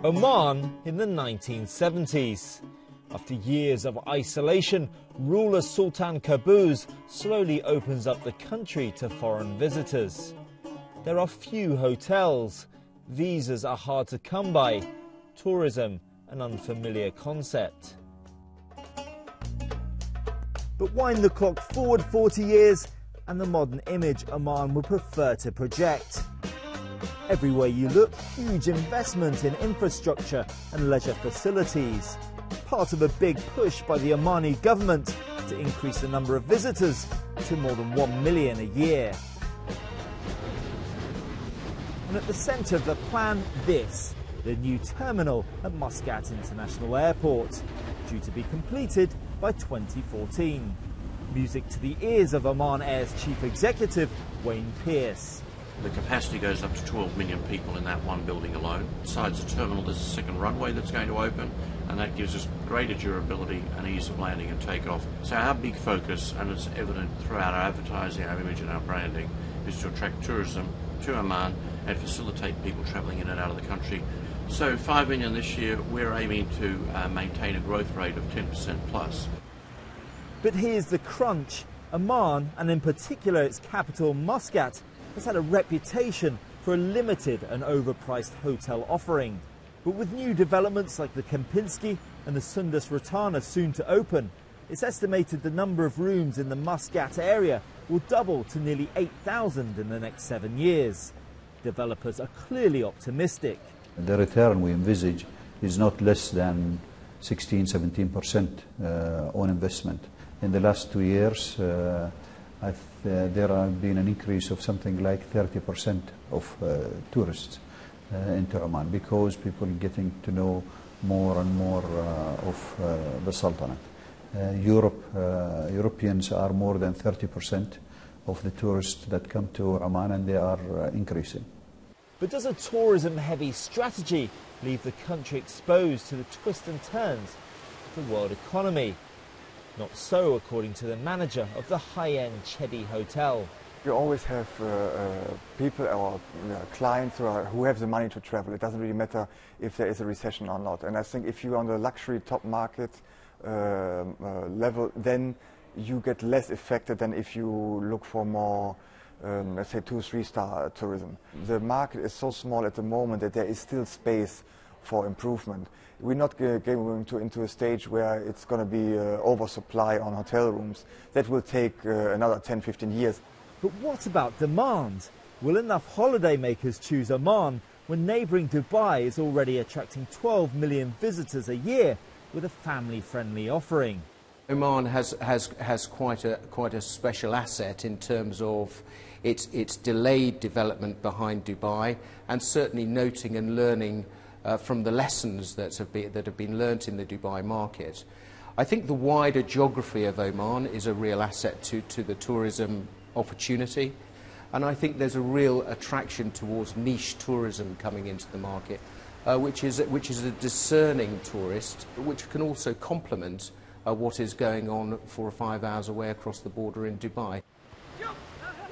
Oman in the 1970s. After years of isolation, ruler Sultan Qaboos slowly opens up the country to foreign visitors. There are few hotels, visas are hard to come by, tourism an unfamiliar concept. But wind the clock forward 40 years and the modern image Oman would prefer to project. Everywhere you look, huge investment in infrastructure and leisure facilities. Part of a big push by the Omani government to increase the number of visitors to more than 1 million a year. And at the centre of the plan, this, the new terminal at Muscat International Airport, due to be completed by 2014. Music to the ears of Oman Air's chief executive, Wayne Pearce. The capacity goes up to 12 million people in that one building alone. Besides the terminal, there's a second runway that's going to open, and that gives us greater durability and ease of landing and takeoff. So our big focus, and it's evident throughout our advertising, our image and our branding, is to attract tourism to Oman and facilitate people travelling in and out of the country. So 5 million this year, we're aiming to maintain a growth rate of 10% plus. But here's the crunch. Oman, and in particular its capital Muscat, has had a reputation for a limited and overpriced hotel offering. But with new developments like the Kempinski and the Sundus Ratana soon to open, it's estimated the number of rooms in the Muscat area will double to nearly 8,000 in the next 7 years. Developers are clearly optimistic. The return we envisage is not less than 16–17% on investment. In the last 2 years, there has been an increase of something like 30% of tourists into Oman, because people are getting to know more and more of the Sultanate. Europeans are more than 30% of the tourists that come to Oman, and they are increasing. But does a tourism-heavy strategy leave the country exposed to the twists and turns of the world economy? Not so, according to the manager of the high-end Chedi hotel. You always have people or clients who have the money to travel. It doesn't really matter if there is a recession or not. And I think if you're on the luxury top market level, then you get less affected than if you look for more, let's say, 2–3 star tourism. The market is so small at the moment that there is still space for improvement. We're not going into a stage where it's going to be oversupply on hotel rooms. That will take another 10–15 years. But what about demand? Will enough holidaymakers choose Oman when neighbouring Dubai is already attracting 12 million visitors a year with a family-friendly offering? Oman has quite a special asset in terms of its delayed development behind Dubai, and certainly noting and learning from the lessons that have been learnt in the Dubai market. I think the wider geography of Oman is a real asset to the tourism opportunity, and I think there's a real attraction towards niche tourism coming into the market, which is a discerning tourist, which can also complement what is going on 4 or 5 hours away across the border in Dubai.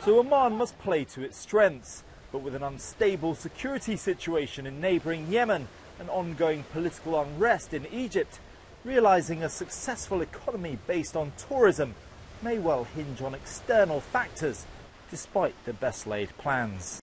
So Oman must play to its strengths, but with an unstable security situation in neighbouring Yemen and ongoing political unrest in Egypt, realising a successful economy based on tourism may well hinge on external factors, despite the best-laid plans.